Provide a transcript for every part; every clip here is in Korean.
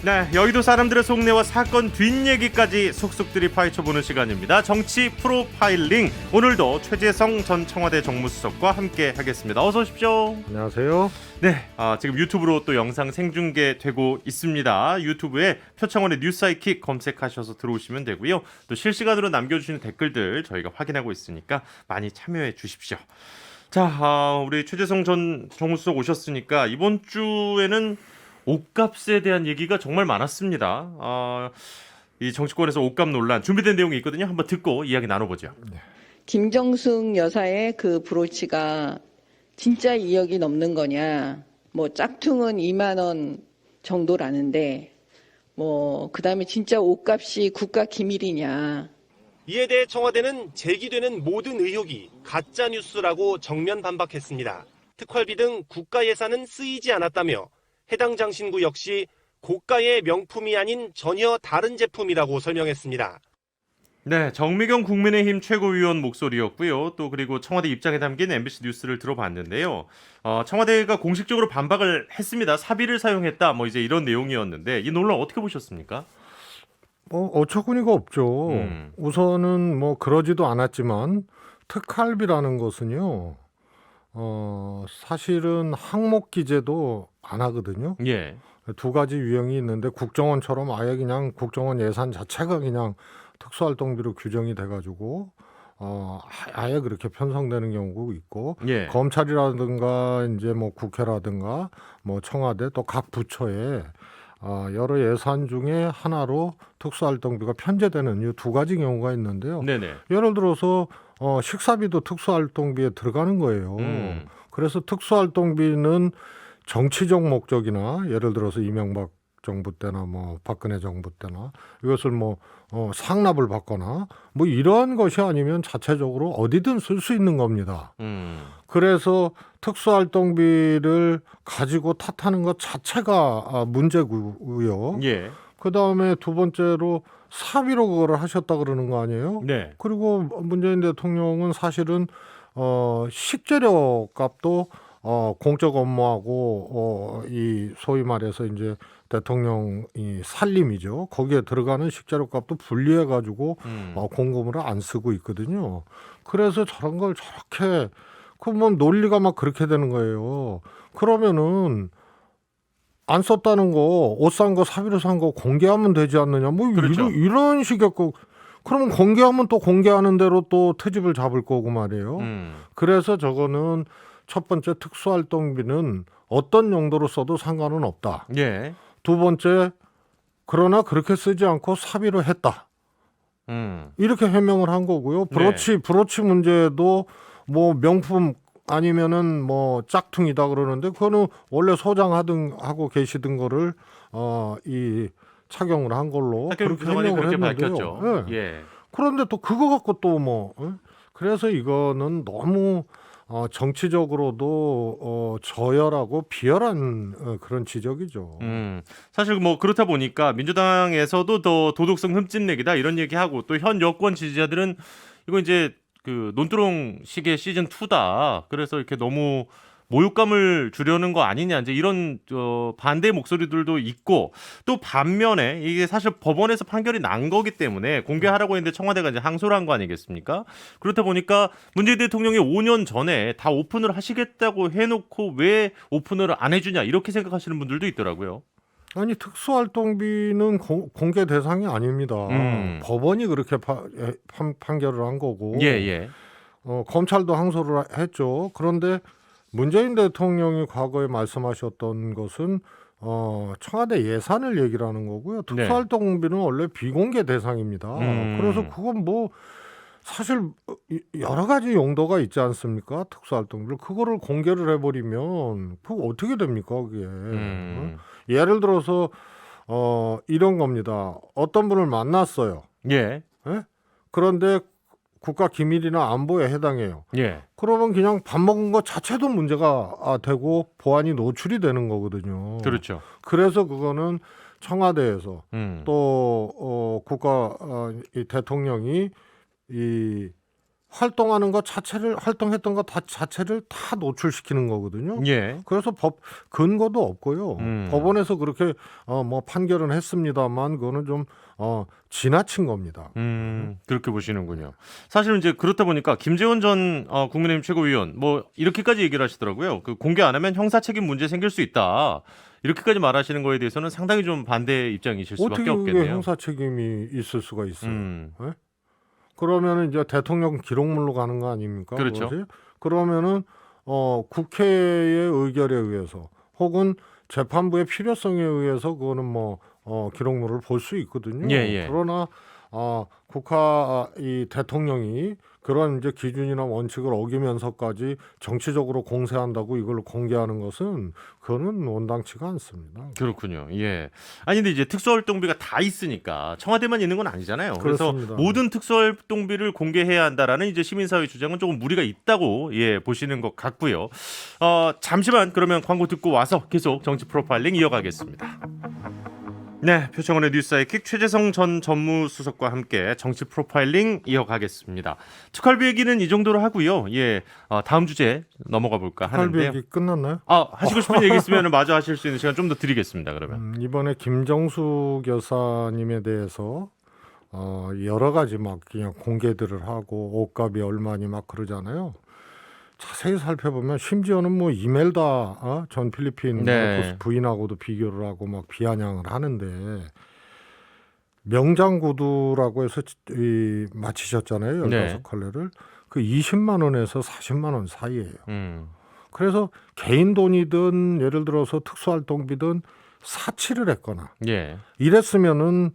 네, 여의도 사람들의 속내와 사건 뒷얘기까지 속속들이 파헤쳐보는 시간입니다. 정치 프로파일링. 오늘도 최재성 전 청와대 정무수석과 함께 하겠습니다. 어서 오십시오. 안녕하세요. 네, 지금 유튜브로 또 영상 생중계되고 있습니다. 유튜브에 표창원의 뉴스하이킥 검색하셔서 들어오시면 되고요. 또 실시간으로 남겨주시는 댓글들 저희가 확인하고 있으니까 많이 참여해 주십시오. 자, 우리 최재성 전 정무수석 오셨으니까 이번 주에는 옷값에 대한 얘기가 정말 많았습니다. 이 정치권에서 옷값 논란 준비된 내용이 있거든요. 한번 듣고 이야기 나눠보죠. 김정숙 여사의 그 브로치가 진짜 2억이 넘는 거냐? 뭐 짝퉁은 2만 원 정도라는데 그다음에 진짜 옷값이 국가 기밀이냐? 이에 대해 청와대는 제기되는 모든 의혹이 가짜 뉴스라고 정면 반박했습니다. 특활비 등 국가 예산은 쓰이지 않았다며 해당 장신구 역시 고가의 명품이 아닌 전혀 다른 제품이라고 설명했습니다. 네, 정미경 국민의힘 최고위원 목소리였고요. 또 그리고 청와대 입장에 담긴 MBC 뉴스를 들어봤는데요. 청와대가 공식적으로 반박을 했습니다. 사비를 사용했다. 이제 이런 내용이었는데 이 논란 어떻게 보셨습니까? 어처구니가 없죠. 우선은 그러지도 않았지만 특활비라는 것은요. 사실은 항목 기재도 안 하거든요. 예. 두 가지 유형이 있는데 국정원처럼 아예 그냥 국정원 예산 자체가 그냥 특수활동비로 규정이 돼가지고 아예 그렇게 편성되는 경우도 있고, 예. 검찰이라든가 이제 국회라든가 청와대 또 각 부처에 여러 예산 중에 하나로 특수활동비가 편제되는 이 두 가지 경우가 있는데요. 네네. 예를 들어서 식사비도 특수활동비에 들어가는 거예요. 그래서 특수활동비는 정치적 목적이나 예를 들어서 이명박 정부 때나 박근혜 정부 때나 이것을 상납을 받거나 이러한 것이 아니면 자체적으로 어디든 쓸 수 있는 겁니다. 그래서 특수활동비를 가지고 탓하는 것 자체가 문제고요. 예. 그다음에 두 번째로 사비로 그거를 하셨다 그러는 거 아니에요? 네. 그리고 문재인 대통령은 사실은 식재료 값도 공적 업무하고 이 소위 말해서 이제 대통령이 살림이죠. 거기에 들어가는 식재료 값도 분리해 가지고 공금을 안 쓰고 있거든요. 그래서 저런 걸 저렇게 그러면 논리가 막 그렇게 되는 거예요. 그러면은 안 썼다는 거, 옷 산 거, 사비로 산 거 공개하면 되지 않느냐. 그렇죠. 이런 식의 그러면 공개하면 또 공개하는 대로 또 트집을 잡을 거고 말이에요. 그래서 저거는 첫 번째 특수활동비는 어떤 용도로 써도 상관은 없다. 예. 두 번째, 그러나 그렇게 쓰지 않고 사비로 했다. 이렇게 해명을 한 거고요. 브로치 문제도 명품 아니면은 짝퉁이다 그러는데 그거는 원래 소장하든 하고 계시던 거를 이 착용을 한 걸로 그렇게 해명을 그렇게 했는데요. 밝혔죠. 네. 예. 그런데 또 그거 갖고 또 그래서 이거는 너무 정치적으로도 저열하고 비열한 그런 지적이죠. 사실 그렇다 보니까 민주당에서도 더 도덕성 흠집내기다 이런 얘기하고 또 현 여권 지지자들은 이거 이제 그 논두렁식의 시즌 2다. 그래서 이렇게 너무 모욕감을 주려는 거 아니냐 이제 이런 반대 목소리들도 있고, 또 반면에 이게 사실 법원에서 판결이 난 거기 때문에 공개하라고 했는데 청와대가 이제 항소를 한 거 아니겠습니까? 그렇다 보니까 문재인 대통령이 5년 전에 다 오픈을 하시겠다고 해놓고 왜 오픈을 안 해주냐 이렇게 생각하시는 분들도 있더라고요. 아니 특수활동비는 공개 대상이 아닙니다. 법원이 그렇게 판결을 한 거고, 예. 검찰도 항소를 했죠. 그런데 문재인 대통령이 과거에 말씀하셨던 것은 청와대 예산을 얘기를 하는 거고요. 특수활동비는 원래 비공개 대상입니다. 그래서 그건 사실 여러 가지 용도가 있지 않습니까? 특수활동비를 그거를 공개를 해버리면 그거 어떻게 됩니까? 그게 예를 들어서 이런 겁니다. 어떤 분을 만났어요. 예. 그런데 국가 기밀이나 안보에 해당해요. 예. 그러면 그냥 밥 먹은 것 자체도 문제가 되고 보안이 노출이 되는 거거든요. 그렇죠. 그래서 그거는 청와대에서 또 국가 이 대통령이 이 활동하는 것 자체를 활동했던 것 자체를 다 노출시키는 거거든요. 예. 그래서 법 근거도 없고요. 법원에서 그렇게 뭐 판결은 했습니다만 그거는 좀 지나친 겁니다. 그렇게 보시는군요. 사실은 이제 그렇다 보니까 김재원 전 국민의힘 최고위원 뭐 이렇게까지 얘기를 하시더라고요. 그 공개 안 하면 형사 책임 문제 생길 수 있다. 이렇게까지 말하시는 거에 대해서는 상당히 좀 반대 입장이실 수밖에 어떻게 그게 없겠네요. 형사 책임이 있을 수가 있어요? 음. 예? 그러면은 이제 대통령 기록물로 가는 거 아닙니까? 그렇죠. 그것이? 그러면은 국회의 의결에 의해서 혹은 재판부의 필요성에 의해서 그거는 뭐 기록물을 볼 수 있거든요. 예, 예. 그러나 이 대통령이 그런 이제 기준이나 원칙을 어기면서까지 정치적으로 공세한다고 이걸 공개하는 것은 그거는 원당치가 않습니다. 그렇군요. 예. 아니 근데 이제 특수활동비가 다 있으니까 청와대만 있는 건 아니잖아요. 그래서 그렇습니다. 모든 특수활동비를 공개해야 한다라는 이제 시민사회 주장은 조금 무리가 있다고 보시는 것 같고요. 잠시만 그러면 광고 듣고 와서 계속 정치 프로파일링 이어가겠습니다. 네, 표창원의 뉴스사이킥 최재성 전 전무수석과 함께 정치 프로파일링 이어가겠습니다. 특활비 얘기는 이 정도로 하고요. 다음 주제 넘어가 볼까 하는데요. 특활비 얘기 끝났나요? 하시고 싶은 얘기 있으면 마저 하실 수 있는 시간 좀 더 드리겠습니다. 그러면. 이번에 김정숙 여사님에 대해서 여러 가지 막 그냥 공개들을 하고 옷값이 얼마니 막 그러잖아요. 자세히 살펴보면 심지어는 뭐 이멜다 전 필리핀 네. 마르코스 부인하고도 비교를 하고 막 비아냥을 하는데 명장구두라고 해서 마치셨잖아요. 15컬레를. 그 20만 원에서 40만 원 사이예요. 그래서 개인 돈이든 예를 들어서 특수활동비든 사치를 했거나 예. 이랬으면은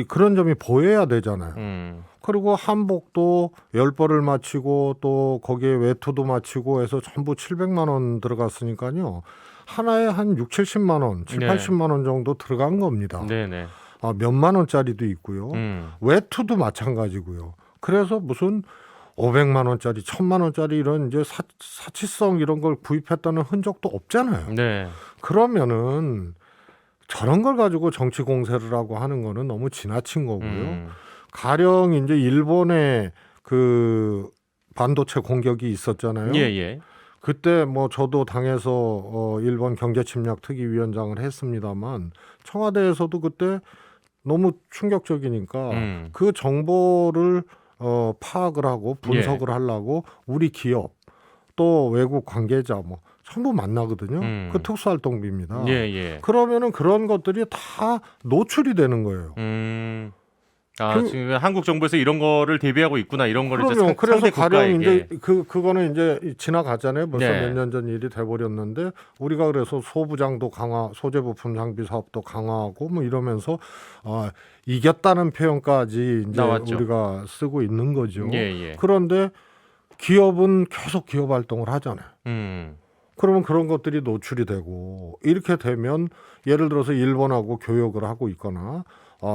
그런 점이 보여야 되잖아요. 그리고 한복도 10벌을 마치고 또 거기에 외투도 마치고 해서 전부 700만 원 들어갔으니까요. 하나에 한 6, 70만 원, 7, 네. 80만 원 정도 들어간 겁니다. 네네. 몇만 원짜리도 있고요. 외투도 마찬가지고요. 그래서 무슨 500만 원짜리, 1000만 원짜리 이런 이제 사치성 이런 걸 구입했다는 흔적도 없잖아요. 네. 그러면은 저런 걸 가지고 정치 공세를 하고 하는 거는 너무 지나친 거고요. 가령 이제 일본의 그 반도체 공격이 있었잖아요. 예. 그때 뭐 저도 당에서 일본 경제침략 특위위원장을 했습니다만 청와대에서도 그때 너무 충격적이니까 그 정보를 파악을 하고 분석을 하려고 우리 기업 또 외국 관계자 뭐 전부 만나거든요. 그 특수활동비입니다. 예. 그러면은 그런 것들이 다 노출이 되는 거예요. 지금 한국 정부에서 이런 거를 대비하고 있구나 이런 거를 그러면 이제 그래서 상대 가령 국가에게. 이제 그거는 이제 지나갔잖아요. 벌써 네. 몇 년 전 일이 돼버렸는데 우리가 그래서 소부장도 강화, 소재부품 장비 사업도 강화하고 뭐 이러면서 이겼다는 표현까지 이제 나왔죠. 우리가 쓰고 있는 거죠. 예. 그런데 기업은 계속 기업 활동을 하잖아요. 그러면 그런 것들이 노출이 되고 이렇게 되면 예를 들어서 일본하고 교역을 하고 있거나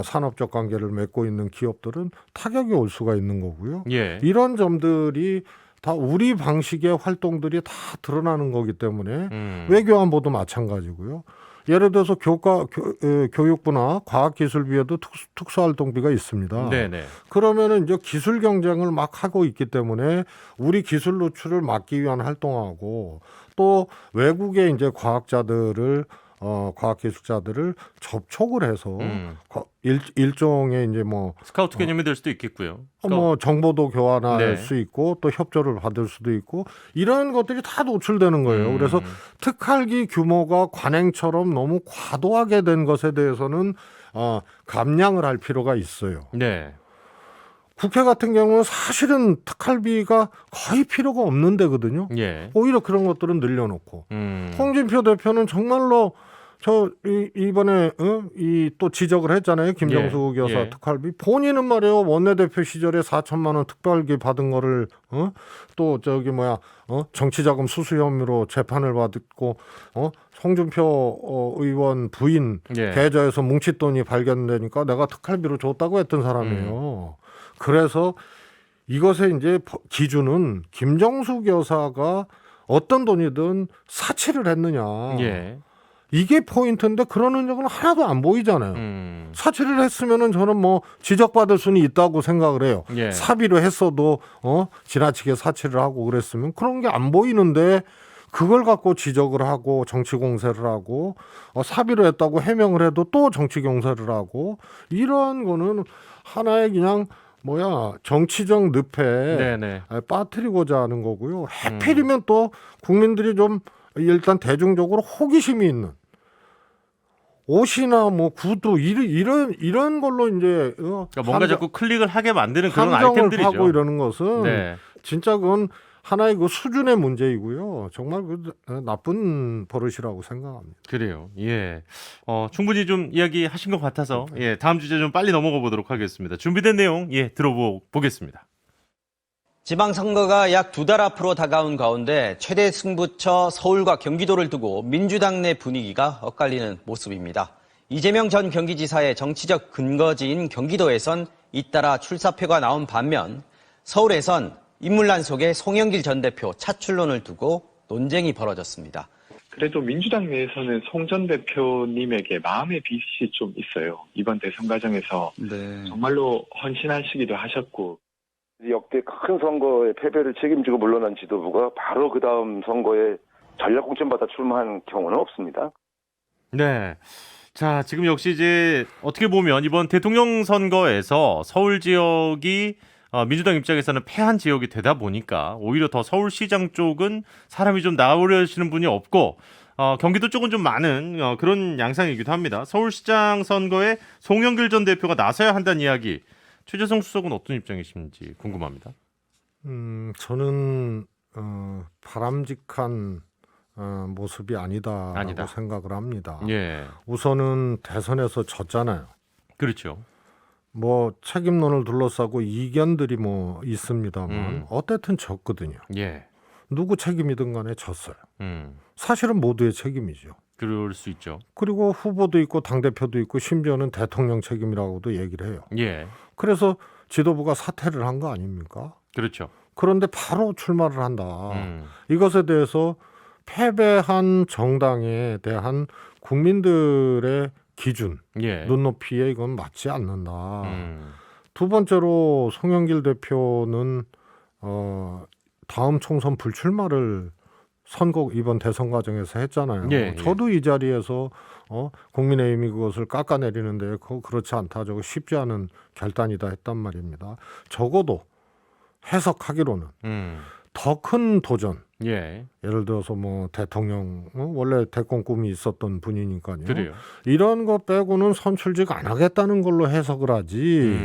산업적 관계를 맺고 있는 기업들은 타격이 올 수가 있는 거고요. 예. 이런 점들이 다 우리 방식의 활동들이 다 드러나는 거기 때문에 외교안보도 마찬가지고요. 예를 들어서 교육부나 과학기술비에도 특수활동비가 있습니다. 네네. 그러면은 이제 기술 경쟁을 막 하고 있기 때문에 우리 기술 노출을 막기 위한 활동하고 또 외국의 이제 과학자들을 과학기술자들을 접촉을 해서 일종의 이제 뭐 스카우트 개념이 될 수도 있겠고요. 뭐 정보도 교환할 네. 수 있고 또 협조를 받을 수도 있고 이런 것들이 다 노출되는 거예요. 그래서 특활기 규모가 관행처럼 너무 과도하게 된 것에 대해서는 감량을 할 필요가 있어요. 네. 국회 같은 경우는 사실은 특활비가 거의 필요가 없는 데거든요. 예. 오히려 그런 것들은 늘려놓고 홍준표 대표는 정말로 이번에 이 또 지적을 했잖아요. 김정숙 여사 예. 특활비 본인은 말이에요. 원내대표 시절에 4천만 원 특별기 받은 거를 또 정치자금 수수 혐의로 재판을 받고 홍준표 의원 부인 예. 계좌에서 뭉칫돈이 발견되니까 내가 특활비로 줬다고 했던 사람이에요. 그래서 이것의 이제 기준은 김정숙 여사가 어떤 돈이든 사치를 했느냐. 예. 이게 포인트인데 그런 흔적은 하나도 안 보이잖아요. 사퇴를 했으면은 저는 뭐 지적받을 수는 있다고 생각을 해요. 예. 사비로 했어도 지나치게 사퇴를 하고 그랬으면 그런 게 안 보이는데 그걸 갖고 지적을 하고 정치 공세를 하고 사비로 했다고 해명을 해도 또 정치 공세를 하고 이런 거는 하나의 그냥 정치적 늪에 네네. 빠뜨리고자 하는 거고요. 하필이면 또 국민들이 좀 일단 대중적으로 호기심이 있는 옷이나 뭐 구두 이런 걸로 이제 그러니까 뭔가 자꾸 클릭을 하게 만드는 그런 함정을 아이템들이죠. 파고 이러는 것은 네. 진짜 그건 하나의 그 수준의 문제이고요. 정말 그 나쁜 버릇이라고 생각합니다. 그래요. 예. 충분히 좀 이야기하신 것 같아서 예, 다음 주제 좀 빨리 넘어가 보도록 하겠습니다. 준비된 내용 들어보겠습니다. 지방선거가 약 2달 앞으로 다가온 가운데 최대 승부처 서울과 경기도를 두고 민주당 내 분위기가 엇갈리는 모습입니다. 이재명 전 경기지사의 정치적 근거지인 경기도에선 잇따라 출사표가 나온 반면 서울에선 인물란 속에 송영길 전 대표 차출론을 두고 논쟁이 벌어졌습니다. 그래도 민주당 내에서는 송 전 대표님에게 마음의 빚이 좀 있어요. 이번 대선 과정에서 정말로 헌신하시기도 하셨고. 역대 큰 선거의 패배를 책임지고 물러난 지도부가 바로 그 다음 선거에 전략 공천받아 출마한 경우는 없습니다. 네. 자, 지금 역시 이제 어떻게 보면 이번 대통령 선거에서 서울 지역이 민주당 입장에서는 패한 지역이 되다 보니까 오히려 더 서울시장 쪽은 사람이 좀 나오려시는 분이 없고 경기도 쪽은 좀 많은 그런 양상이기도 합니다. 서울시장 선거에 송영길 전 대표가 나서야 한다는 이야기. 최재성 수석은 어떤 입장이신지 궁금합니다. 저는 바람직한 모습이 아니다. 생각을 합니다. 예. 우선은 대선에서 졌잖아요. 그렇죠. 뭐 책임론을 둘러싸고 이견들이 뭐 있습니다만 어쨌든 졌거든요. 예. 누구 책임이든 간에 졌어요. 음. 사실은 모두의 책임이죠. 그럴 수 있죠. 그리고 후보도 있고 당대표도 있고 심지어는 대통령 책임이라고도 얘기를 해요. 예. 그래서 지도부가 사퇴를 한 거 아닙니까? 그렇죠. 그런데 바로 출마를 한다. 이것에 대해서 패배한 정당에 대한 국민들의 기준, 예. 눈높이에 이건 맞지 않는다. 두 번째로 송영길 대표는 다음 총선 불출마를 이번 대선 과정에서 했잖아요. 예, 예. 저도 이 자리에서 국민의힘이 그것을 깎아내리는데 그렇지 않다. 저거 쉽지 않은 결단이다 했단 말입니다. 적어도 해석하기로는 더 큰 도전. 예. 예를 들어서 뭐 대통령 원래 대권 꿈이 있었던 분이니까요. 그래요. 이런 거 빼고는 선출직 안 하겠다는 걸로 해석을 하지.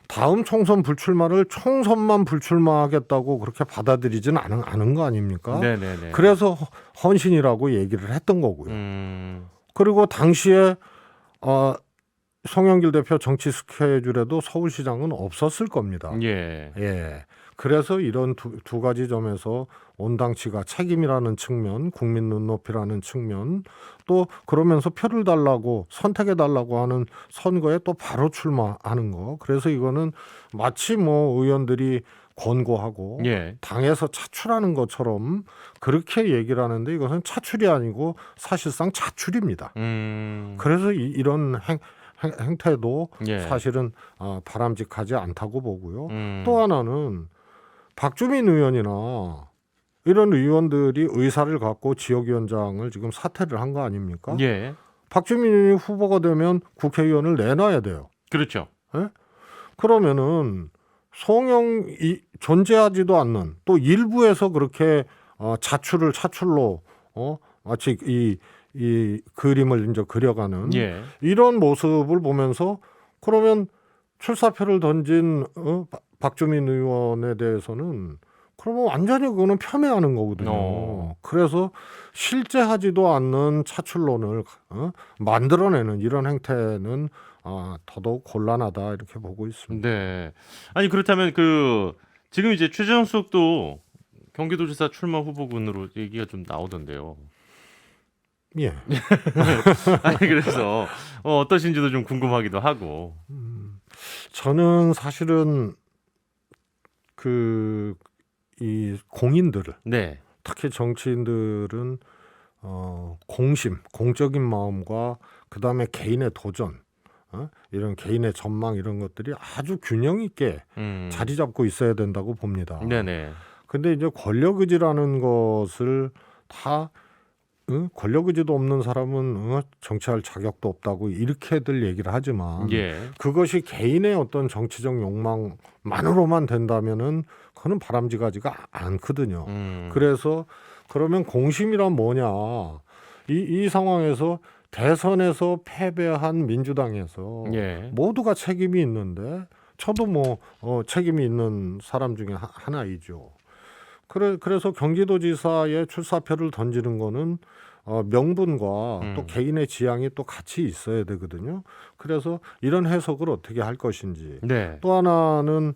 다음 총선 불출마를 총선만 불출마하겠다고 그렇게 받아들이지는 않은 거 아닙니까? 네네네. 그래서 헌신이라고 얘기를 했던 거고요. 그리고 당시에 송영길 대표 정치 스케줄에도 서울시장은 없었을 겁니다. 예. 예. 그래서 이런 두 가지 점에서 온당치가 책임이라는 측면, 국민 눈높이라는 측면, 또 그러면서 표를 달라고 선택해 달라고 하는 선거에 또 바로 출마하는 거. 그래서 이거는 마치 뭐 의원들이 권고하고 예. 당에서 차출하는 것처럼 그렇게 얘기를 하는데 이것은 차출이 아니고 사실상 자출입니다. 그래서 이런 행태도 예. 사실은 바람직하지 않다고 보고요. 또 하나는 박주민 의원이나 이런 의원들이 의사를 갖고 지역위원장을 지금 사퇴를 한 거 아닙니까? 예. 박주민 의원이 후보가 되면 국회의원을 내놔야 돼요. 그렇죠. 예? 그러면은 송영이 존재하지도 않는 또 일부에서 그렇게 차출로 마치 이 그림을 이제 그려가는 예. 이런 모습을 보면서 그러면 출사표를 던진 박주민 의원에 대해서는 그러면 완전히 그거는 폄훼하는 거거든요. 그래서 실제 하지도 않는 차출론을 만들어내는 이런 행태는 더더욱 곤란하다 이렇게 보고 있습니다. 네. 아니 그렇다면 지금 이제 최정숙도 경기도지사 출마 후보군으로 얘기가 좀 나오던데요. 예. 아니 그래서 어떠신지도 좀 궁금하기도 하고. 저는 사실은 이 공인들을 네. 특히 정치인들은 공적인 마음과 그 다음에 개인의 도전 이런 개인의 전망 이런 것들이 아주 균형 있게 자리 잡고 있어야 된다고 봅니다. 네네. 근데 이제 권력 의지라는 것을 다 권력 의지도 없는 사람은 정치할 자격도 없다고 이렇게들 얘기를 하지만 예. 그것이 개인의 어떤 정치적 욕망만으로만 된다면은 그거는 바람직하지가 않거든요. 그래서 그러면 공심이란 뭐냐? 이 상황에서 대선에서 패배한 민주당에서 예. 모두가 책임이 있는데 저도 뭐 책임이 있는 사람 중에 하나이죠. 그래서 경기도지사의 출사표를 던지는 거는 명분과 또 개인의 지향이 또 같이 있어야 되거든요. 그래서 이런 해석을 어떻게 할 것인지. 네. 또 하나는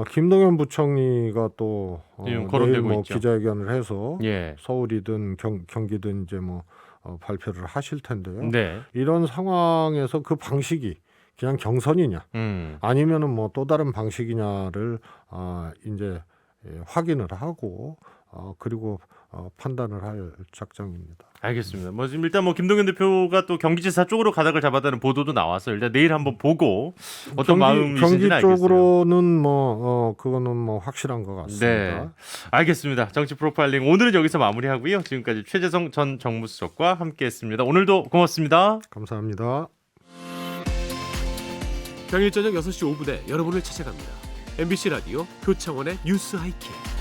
김동연 부총리가 또 지금 내일 거론되고 뭐 있죠. 기자회견을 해서 예. 서울이든 경기든 이제 뭐 발표를 하실 텐데요. 네. 이런 상황에서 그 방식이 그냥 경선이냐 아니면은 뭐 또 다른 방식이냐를 이제 확인을 하고 그리고 판단을 할 작정입니다. 알겠습니다. 뭐 지금 일단 뭐 김동연 대표가 또 경기지사 쪽으로 가닥을 잡았다는 보도도 나왔어요. 일단 내일 한번 보고 어떤 마음이신지는 경기 알겠어요. 쪽으로는 뭐 그거는 뭐 확실한 것 같습니다. 네, 알겠습니다. 정치 프로파일링 오늘은 여기서 마무리하고요. 지금까지 최재성 전 정무수석과 함께했습니다. 오늘도 고맙습니다. 감사합니다. 평일 저녁 6시 5분에 여러분을 찾아갑니다. MBC 라디오 표창원의 뉴스 하이킥.